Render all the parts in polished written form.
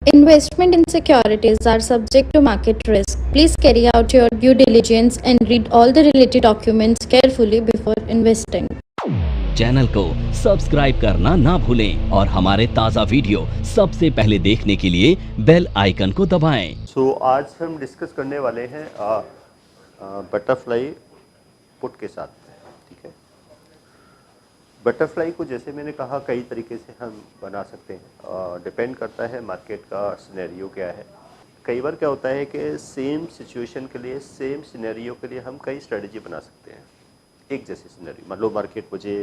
Investment in securities are subject to market risk. Please carry out your due diligence and read all the related documents carefully before investing. Channel को subscribe करना ना भूलें और हमारे ताज़ा video सबसे पहले देखने के लिए बेल आइकन को दबाएं। आज हम डिस्कस करने वाले हैं बटरफ्लाई पुट के साथ। ठीक है, बटरफ्लाई को जैसे मैंने कहा कई तरीके से हम बना सकते हैं, डिपेंड करता है मार्केट का सिनेरियो क्या है। कई बार क्या होता है कि सेम सिचुएशन के लिए, सेम सिनेरियो के लिए हम कई स्ट्रेटजी बना सकते हैं। एक जैसी सिनेरियो, मान लो मार्केट मुझे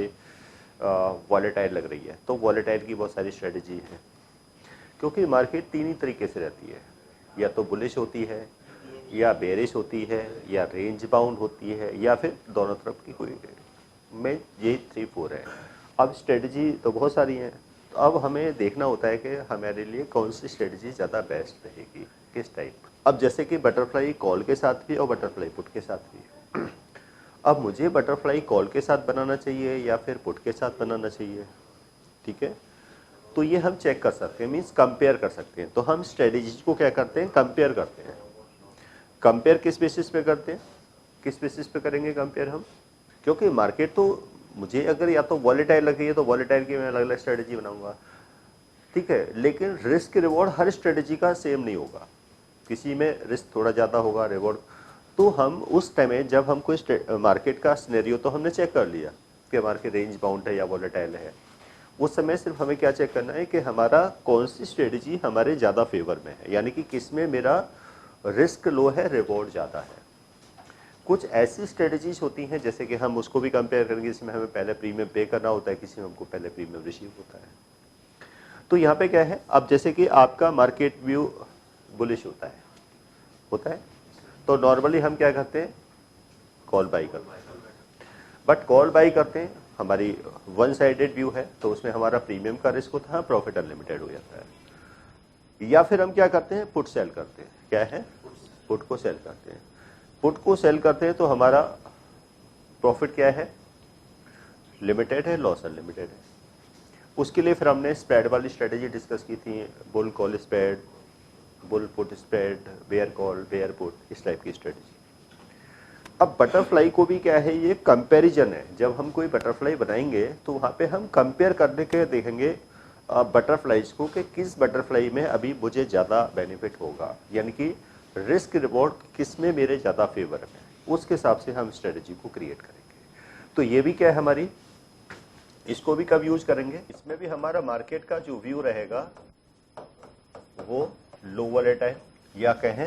वॉलेटाइल लग रही है, तो वॉलेटाइल की बहुत सारी स्ट्रेटजी है, क्योंकि मार्केट तीन ही तरीके से रहती है, या तो बुलिश होती है, या बेरिश होती है, या रेंज बाउंड होती है, या फिर दोनों तरफ की कोई में ये 3-4 है। अब स्ट्रेटजी तो बहुत सारी हैं, तो अब हमें देखना होता है कि हमारे लिए कौन सी स्ट्रेटजी ज़्यादा बेस्ट रहेगी, किस टाइप। अब जैसे कि बटरफ्लाई कॉल के साथ भी और बटरफ्लाई पुट के साथ भी। अब मुझे बटरफ्लाई कॉल के साथ बनाना चाहिए या फिर पुट के साथ बनाना चाहिए, ठीक है। तो ये हम चेक कर सकते हैं, मीन्स कंपेयर कर सकते हैं। तो हम स्ट्रेटजीज को क्या करते हैं, कंपेयर करते हैं। कंपेयर किस बेसिस पे करते हैं, किस बेसिस पे करेंगे कंपेयर हम, क्योंकि मार्केट तो मुझे अगर या तो वॉलेटाइल लग रही है तो वॉलेटाइल की मैं अलग अलग स्ट्रेटजी बनाऊंगा, ठीक है। लेकिन रिस्क रिवॉर्ड हर स्ट्रेटजी का सेम नहीं होगा, किसी में रिस्क थोड़ा ज़्यादा होगा, रिवॉर्ड। तो हम उस टाइम में जब हम कोई मार्केट का सिनेरियो तो हमने चेक कर लिया कि मार्केट रेंज बाउंड है या वॉलेटाइल है, उस समय सिर्फ हमें क्या चेक करना है कि हमारा कौन सी स्ट्रेटजी हमारे ज़्यादा फेवर में है, यानी कि किस में मेरा रिस्क लो है, रिवॉर्ड ज़्यादा है। कुछ ऐसी स्ट्रेटजीज होती हैं जैसे कि हम उसको भी कंपेयर करेंगे, इसमें हमें पहले प्रीमियम पे करना होता है, किसी में हमको पहले प्रीमियम रिसीव होता है। तो यहाँ पे क्या है, अब जैसे कि आपका मार्केट व्यू बुलिश होता है, तो नॉर्मली हम क्या करते हैं, कॉल बाई करते हैं। बट कॉल बाई करते हैं, हमारी वन साइडेड व्यू है, तो उसमें हमारा प्रीमियम का रिस्क होता है, प्रॉफिट अनलिमिटेड हो जाता है। या फिर हम क्या करते हैं, पुट सेल करते हैं। क्या है, पुट को सेल करते हैं। पुट को सेल करते हैं तो हमारा प्रॉफिट क्या है, लिमिटेड है, लॉस अनलिमिटेड है। उसके लिए फिर हमने स्प्रेड वाली स्ट्रेटेजी डिस्कस की थी, bull call spread, bull put spread, bear call, bear put, इस टाइप की स्ट्रेटेजी। अब बटरफ्लाई को भी क्या है, ये कंपैरिजन है। जब हम कोई बटरफ्लाई बनाएंगे तो वहाँ पे हम कंपेयर करने के देखेंगे बटरफ्लाईज को कि किस बटरफ्लाई में अभी मुझे ज़्यादा बेनिफिट होगा, यानी कि रिस्क रिवॉर्ड किस में मेरे ज़्यादा फेवर में, उसके हिसाब से हम स्ट्रेटजी को क्रिएट करेंगे। तो ये भी क्या है हमारी, इसको भी कब यूज करेंगे, इसमें भी हमारा मार्केट का जो व्यू रहेगा वो लो वॉलेटाइल या कहें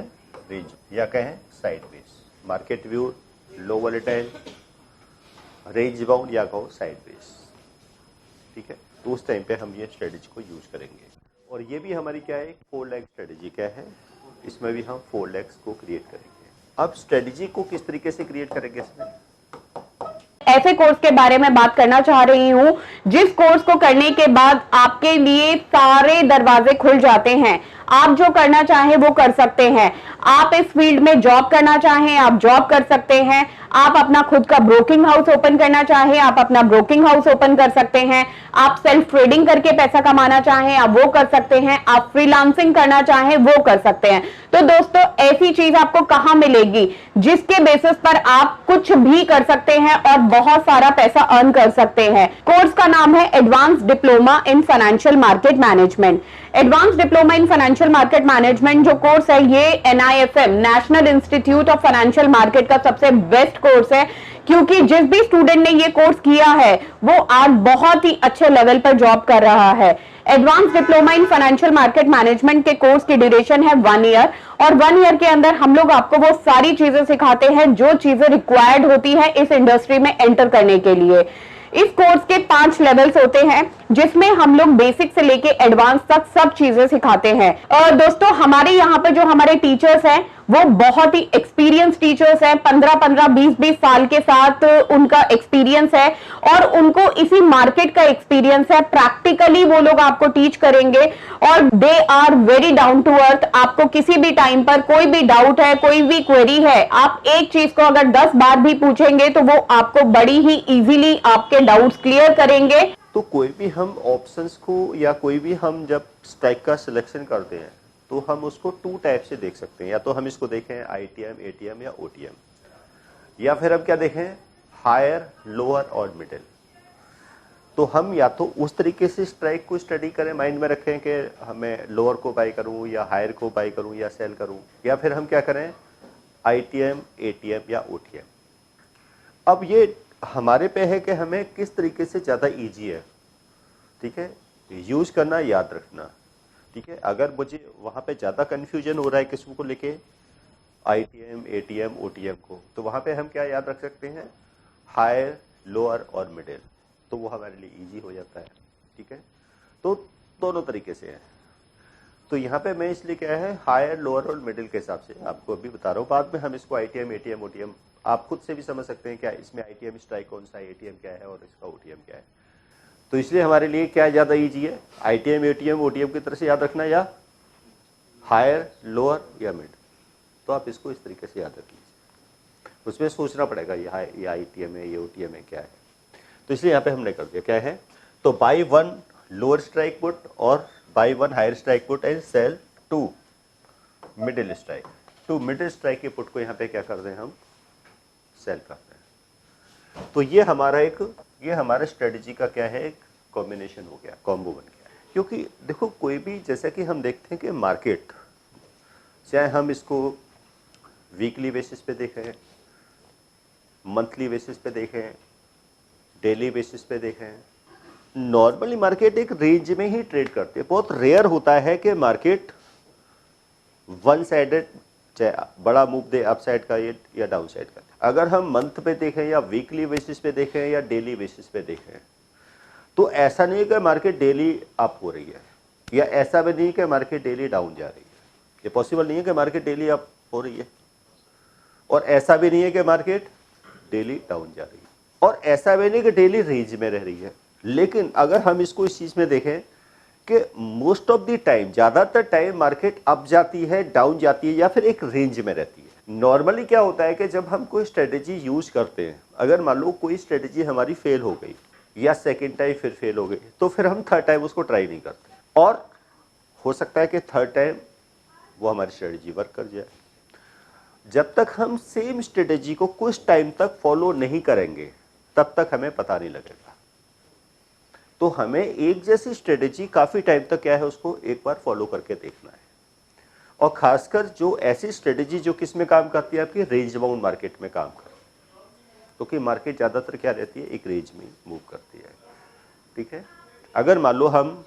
रेंज या कहें साइडवेज। मार्केट व्यू लो वॉलेटाइल, रेंज बाउंड या कहो साइडवेज, ठीक है। तो उस टाइम पे हम ये स्ट्रेटजी को यूज करेंगे। और ये भी हमारी क्या है, 4 लेग स्ट्रेटजी क्या है, इसमें भी हम 4 लेग्स को क्रिएट करेंगे। अब स्ट्रेटजी को किस तरीके से क्रिएट करेंगे, इसमें ऐसे कोर्स के बारे में बात करना चाह रही हूं जिस कोर्स को करने के बाद आपके लिए सारे दरवाजे खुल जाते हैं। आप जो करना चाहें वो कर सकते हैं। आप इस फील्ड में जॉब करना चाहें, आप जॉब कर सकते हैं। आप अपना खुद का ब्रोकिंग हाउस ओपन करना चाहें, आप अपना ब्रोकिंग हाउस ओपन कर सकते हैं। आप सेल्फ ट्रेडिंग करके पैसा कमाना चाहें, आप वो कर सकते हैं। आप फ्रीलांसिंग करना चाहें, वो कर सकते हैं। तो दोस्तों, ऐसी चीज आपको कहां मिलेगी जिसके बेसिस पर आप कुछ भी कर सकते हैं और बहुत सारा पैसा अर्न कर सकते हैं। कोर्स का नाम है advance diploma in financial market management. Advance diploma in financial market management जो कोर्स है, ये NIFM national institute of financial market का सबसे बेस्ट कोर्स है, क्योंकि जिस भी स्टूडेंट ने ये कोर्स किया है वो आज बहुत ही अच्छे लेवल पर जॉब कर रहा है। Advance diploma in financial market management के कोर्स की ड्यूरेशन है 1 ईयर, और 1 ईयर के अंदर हम लोग आपको वो सारी चीजें सिखाते हैं जो चीजें रिक्वायर्ड होती है इस इंडस्ट्री में एंटर करने के लिए। इस कोर्स के 5 लेवल्स होते हैं, जिसमें हम लोग बेसिक से लेके एडवांस तक सब चीजें सिखाते हैं। और दोस्तों, हमारे यहाँ पे जो हमारे टीचर्स हैं वो बहुत ही एक्सपीरियंस टीचर्स हैं, 15-15, 20-20 साल के साथ उनका एक्सपीरियंस है और उनको इसी मार्केट का एक्सपीरियंस है। प्रैक्टिकली वो लोग आपको टीच करेंगे और they are very down to earth. आपको किसी भी टाइम पर कोई भी डाउट है, कोई भी क्वेरी है, आप एक चीज को अगर 10 बार भी पूछेंगे तो वो आपको बड़ी ही इजीली आपके डाउट्स क्लियर करेंगे। तो कोई भी हम ऑप्शंस को या कोई भी हम जब स्ट्राइक का सिलेक्शन करते हैं तो हम उसको टू टाइप से देख सकते हैं। या तो हम इसको देखें ITM, ATM या OTM, या फिर हम क्या देखें हायर, लोअर और मिडिल। तो हम या तो उस तरीके से स्ट्राइक को स्टडी करें, माइंड में रखें कि हमें लोअर को बाई करूं या हायर को बाई करूं या सेल करूं, या फिर हम क्या करें ITM, ATM या OTM। अब ये हमारे पे है कि हमें किस तरीके से ज़्यादा ईजी है, ठीक है, यूज करना, याद रखना, ठीक है। अगर मुझे वहाँ पे ज़्यादा कन्फ्यूजन हो रहा है किसी को लेके ITM, ATM, OTM को, तो वहाँ पे हम क्या याद रख सकते हैं हायर, लोअर और मिडिल, तो वो हमारे लिए इजी हो जाता है, ठीक है। तो दोनों तरीके से है। तो यहाँ पे मैं इसलिए क्या है हायर, लोअर और मिडिल के हिसाब से आपको अभी बता रहा हूँ। बाद में हम इसको ITM, ATM, OTM आप खुद से भी समझ सकते हैं क्या इसमें ITM स्ट्राइक कौन सा है, ATM क्या है और इसका OTM क्या है। तो इसलिए हमारे लिए क्या ज़्यादा ईजी है ITM, ATM, OTM की तरह से याद रखना, या हायर, लोअर या मिड। तो आप इसको इस तरीके से याद रख लीजिए, उसमें सोचना पड़ेगा ये ITM है, ये OTM है, क्या है। तो इसलिए यहाँ पे हमने कर दिया क्या है, तो बाई 1 लोअर स्ट्राइक पुट और buy 1 higher strike put and sell 2 middle strike. 2 middle strike के पुट को यहाँ पे क्या कर दें हम सेल करते हैं। तो ये हमारा स्ट्रेटजी का क्या है एक कॉम्बिनेशन हो गया, कॉम्बो बन गया। क्योंकि देखो कोई भी, जैसा कि हम देखते हैं कि मार्केट, चाहे हम इसको वीकली बेसिस पे देखें, मंथली बेसिस पे देखें, डेली बेसिस पे देखें, नॉर्मली मार्केट एक रेंज में ही ट्रेड करती है। बहुत रेयर होता है कि मार्केट वन साइडेड चाहे बड़ा मूव दे अप साइड का या डाउन साइड का। अगर हम मंथ पे देखें या वीकली बेसिस पे देखें या डेली बेसिस पे देखें, तो ऐसा नहीं है कि मार्केट डेली अप हो रही है, या ऐसा भी नहीं है कि मार्केट डेली डाउन जा रही है। ये पॉसिबल नहीं है कि मार्केट डेली अप हो रही है, और ऐसा भी नहीं है कि मार्केट डेली डाउन जा रही है, और ऐसा भी नहीं कि डेली रेंज में रह रही है। लेकिन अगर हम इसको इस चीज़ में देखें कि मोस्ट ऑफ द टाइम, ज़्यादातर टाइम मार्केट अप जाती है, डाउन जाती है, या फिर एक रेंज में रहती है। नॉर्मली क्या होता है कि जब हम कोई स्ट्रेटेजी यूज करते हैं, अगर मान लो कोई स्ट्रेटेजी हमारी फेल हो गई या सेकेंड टाइम फिर फेल हो गई, तो फिर हम थर्ड टाइम उसको ट्राई नहीं करते, और हो सकता है कि थर्ड टाइम वो हमारी स्ट्रेटेजी वर्क कर जाए। जब तक हम सेम स्ट्रेटेजी को कुछ टाइम तक फॉलो नहीं करेंगे, तब तक हमें पता नहीं लगेगा। तो हमें एक जैसी स्ट्रेटेजी काफ़ी टाइम तक क्या है उसको एक बार फॉलो करके देखना है। और खासकर जो ऐसी स्ट्रेटेजी जो किस में काम करती है, आपकी रेंज बाउंड मार्केट में काम करती है, क्योंकि मार्केट ज़्यादातर क्या रहती है एक रेंज में मूव करती है, ठीक है। अगर मान लो हम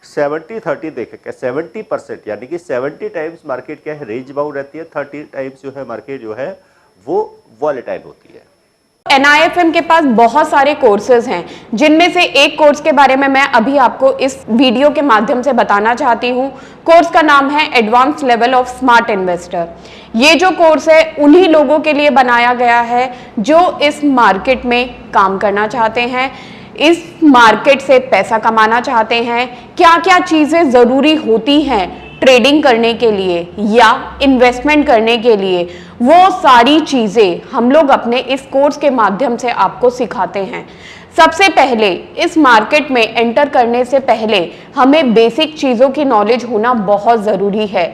70-30 देखें, क्या 70% यानी कि 70 टाइम्स मार्केट क्या है रेंज बाउंड रहती है, 30 टाइम्स जो है मार्केट जो है वो वॉलेटाइल होती है। NIFM के पास बहुत सारे कोर्सेज हैं, जिनमें से एक कोर्स के बारे में मैं अभी आपको इस वीडियो के माध्यम से बताना चाहती हूँ। कोर्स का नाम है advance level of smart investor. ये जो कोर्स है उन्हीं लोगों के लिए बनाया गया है जो इस मार्केट में काम करना चाहते हैं, इस मार्केट से पैसा कमाना चाहते हैं। क्या क्या चीजें जरूरी होती हैं ट्रेडिंग करने के लिए या इन्वेस्टमेंट करने के लिए, वो सारी चीजें हम लोग अपने इस कोर्स के माध्यम से आपको सिखाते हैं। सबसे पहले इस मार्केट में एंटर करने से पहले हमें बेसिक चीजों की नॉलेज होना बहुत जरूरी है।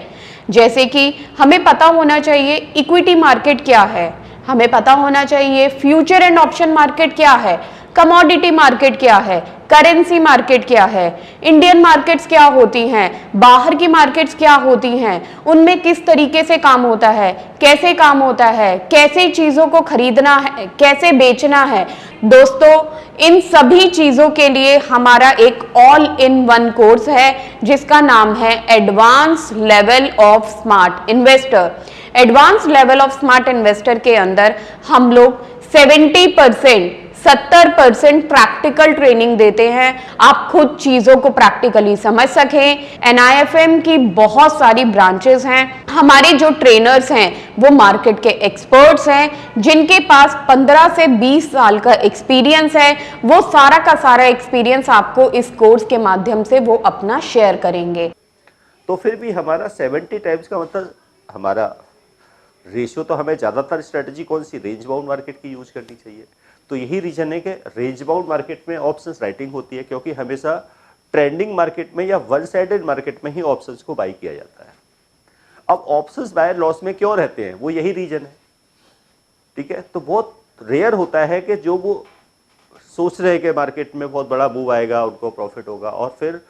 जैसे कि हमें पता होना चाहिए इक्विटी मार्केट क्या है, हमें पता होना चाहिए फ्यूचर एंड ऑप्शन मार्केट क्या है, कमोडिटी मार्केट क्या है, करेंसी मार्केट क्या है, इंडियन मार्केट्स क्या होती हैं, बाहर की मार्केट्स क्या होती हैं, उनमें किस तरीके से काम होता है, कैसे काम होता है, कैसे चीजों को खरीदना है, कैसे बेचना है। दोस्तों, इन सभी चीजों के लिए हमारा एक ऑल इन वन कोर्स है जिसका नाम है advance level of smart investor. Advance level of smart investor के अंदर हम लोग 70% प्रैक्टिकल ट्रेनिंग देते हैं, आप खुद चीजों को प्रैक्टिकली समझ सकें। NIFM की बहुत सारी ब्रांचेस हैं। हमारे जो ट्रेनर्स हैं वो मार्केट के एक्सपर्ट्स हैं जिनके पास 15 से 20 साल का एक्सपीरियंस है। वो सारा का सारा एक्सपीरियंस आपको इस कोर्स के माध्यम से वो अपना शेयर करेंगे। तो फिर भी हमारा 70 टाइम्स का मतलब हमारा रेशियो, तो हमें ज़्यादातर स्ट्रेटजी कौन सी रेंज बाउंड मार्केट की यूज करनी चाहिए। तो यही रीजन है कि रेंज बाउंड मार्केट में ऑप्शंस राइटिंग होती है, क्योंकि हमेशा ट्रेंडिंग मार्केट में या वन साइडेड मार्केट में ही ऑप्शंस को बाई किया जाता है। अब ऑप्शंस बायर लॉस में क्यों रहते हैं, वो यही रीजन है, ठीक है। तो बहुत रेयर होता है कि जो वो सोच रहे हैं कि मार्केट में बहुत बड़ा मूव आएगा, उनको प्रॉफिट होगा, और फिर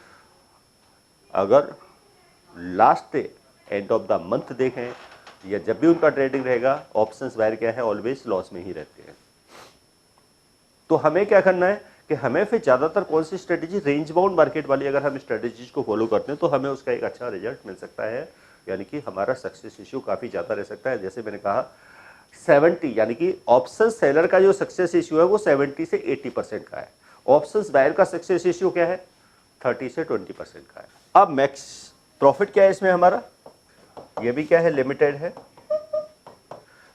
अगर last end of the month देखें या जब भी उनका ट्रेडिंग रहेगा, ऑप्शंस बायर क्या है, ऑलवेज लॉस में ही रहते हैं। तो हमें क्या करना है कि हमें फिर ज़्यादातर कौन सी स्ट्रेटेजी, रेंज बाउंड मार्केट वाली अगर हम स्ट्रेटेजीज को फॉलो करते हैं तो हमें उसका एक अच्छा रिजल्ट मिल सकता है, यानी कि हमारा सक्सेस इश्यू काफ़ी ज़्यादा रह सकता है। जैसे मैंने कहा 70, यानी कि ऑप्शन सेलर का जो सक्सेस इश्यू है वो 70 से 80% का है, ऑप्शंस बायर का सक्सेस इश्यू क्या है, 30 से 20% का है। अब मैक्स प्रॉफिट क्या है इसमें हमारा, ये भी क्या है, लिमिटेड है।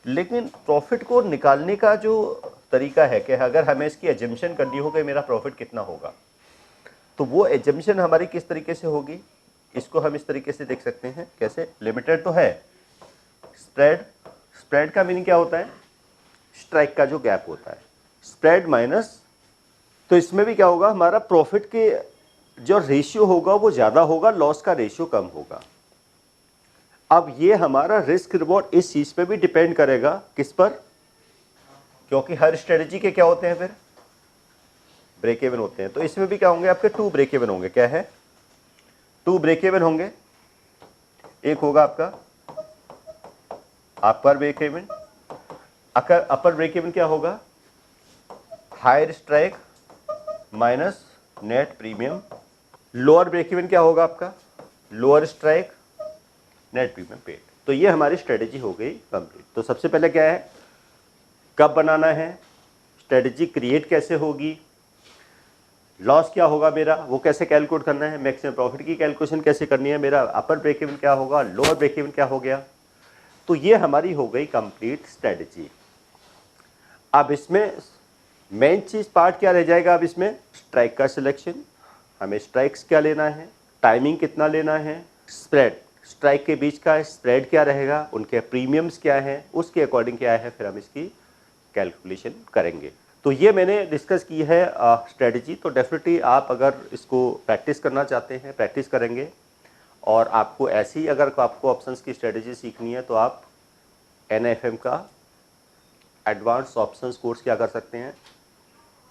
लेकिन प्रॉफिट को निकालने का जो तरीका है कि अगर हमें इसकी एजम्पशन करनी हो कि मेरा प्रॉफिट कितना होगा, तो वो एजम्पशन हमारी किस तरीके से होगी, इसको हम इस तरीके से देख सकते हैं। कैसे, लिमिटेड तो है, स्प्रेड का मीनिंग क्या होता है, स्ट्राइक का जो गैप होता है, स्प्रेड माइनस, तो इसमें भी क्या होगा, हमारा प्रॉफिट के जो रेशियो होगा वो ज़्यादा होगा, लॉस का रेशियो कम होगा। अब ये हमारा रिस्क रिवॉर्ड इस चीज़ पे भी डिपेंड करेगा, किस पर, क्योंकि हर स्ट्रेटजी के क्या होते हैं, फिर ब्रेक इवन होते हैं। तो इसमें भी क्या होंगे, आपके 2 ब्रेक इवन होंगे। क्या है, 2 ब्रेक इवन होंगे। एक होगा आपका upper break even, upper break even क्या होगा, higher strike minus net premium. Lower break even क्या होगा आपका, lower strike net premium paid. तो ये हमारी स्ट्रेटेजी हो गई कंप्लीट। तो सबसे पहले क्या है, कब बनाना है, स्ट्रेटेजी क्रिएट कैसे होगी, लॉस क्या होगा मेरा, वो कैसे कैलकुलेट करना है, मैक्सिमम प्रॉफिट की कैलकुलेशन कैसे करनी है, मेरा अपर ब्रेक इवन क्या होगा, लोअर ब्रेक इवन क्या हो गया। तो ये हमारी हो गई कंप्लीट स्ट्रेटेजी। अब इसमें मेन चीज पार्ट क्या रह जाएगा, अब इसमें स्ट्राइक का सिलेक्शन, हमें स्ट्राइक्स क्या लेना है, टाइमिंग कितना लेना है, स्प्रेड, स्ट्राइक के बीच का स्प्रेड क्या रहेगा, उनके प्रीमियम्स क्या हैं, उसके अकॉर्डिंग क्या है, फिर हम इसकी कैलकुलेशन करेंगे। तो ये मैंने डिस्कस की है स्ट्रेटजी। तो डेफिनेटली आप अगर इसको प्रैक्टिस करना चाहते हैं, प्रैक्टिस करेंगे, और आपको ऐसी अगर आपको ऑप्शंस की स्ट्रेटजी सीखनी है तो आप NFM का एडवांस ऑप्शंस कोर्स क्या कर सकते हैं,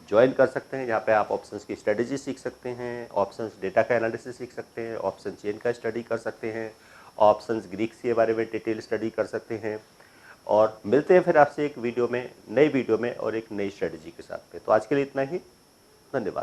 ज्वाइन कर सकते हैं। जहाँ पे आप ऑप्शंस की स्ट्रेटजी सीख सकते हैं, ऑप्शंस डेटा का एनालिसिस सीख सकते हैं, ऑप्शन चेन का स्टडी कर सकते हैं, ऑप्शंस ग्रीक्स के बारे में डिटेल स्टडी कर सकते हैं। और मिलते हैं फिर आपसे एक वीडियो में, नई वीडियो में और एक नई स्ट्रेटजी के साथ में। तो आज के लिए इतना ही, धन्यवाद।